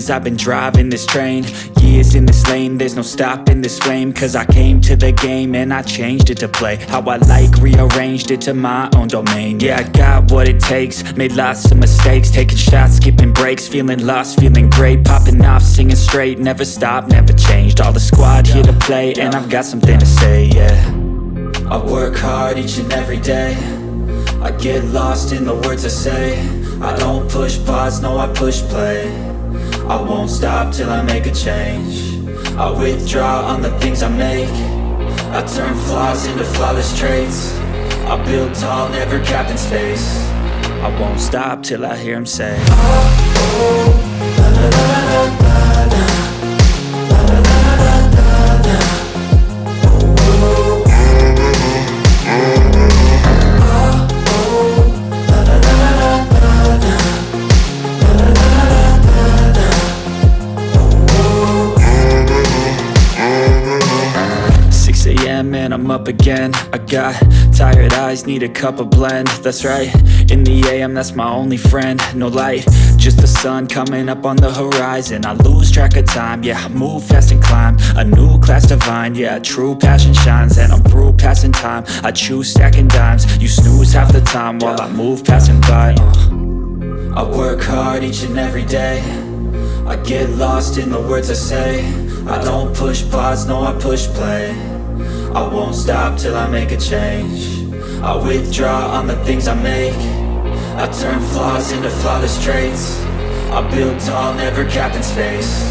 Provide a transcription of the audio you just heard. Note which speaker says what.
Speaker 1: years I've been driving this train. Years in this lane, there's no stopping this flame. Cause I came to the game and I changed it to play how I like, rearranged it to my own domain. Yeah, I got what it takes, made lots of mistakes, taking shots, skipping breaks, feeling lost, feeling great, popping off, singing straight, never stopped, never changed. All the squad here to play and I've got something to say, yeah. I work hard each and every day, I get lost in the words I say. I don't push pause, no I push play. I won't stop till I make a change. I withdraw on the things I make. I turn flaws into flawless traits. I build tall, never capped in space. I won't stop till I hear him say, oh, oh, la la la la la la, la la la la la la, oh, oh, and I'm up again. I got tired eyes, need a cup of blend. That's right, in the AM, that's my only friend. No light, just the sun coming up on the horizon. I lose track of time, yeah, I move fast and climb a new class divine, yeah, true passion shines. And I'm through passing time, I choose stacking dimes. You snooze half the time while I move passing by. I work hard each and every day, I get lost in the words I say. I don't push pause, no I push play. I won't stop till I make a change. I withdraw on the things I make. I turn flaws into flawless traits. I build tall, never capped in space.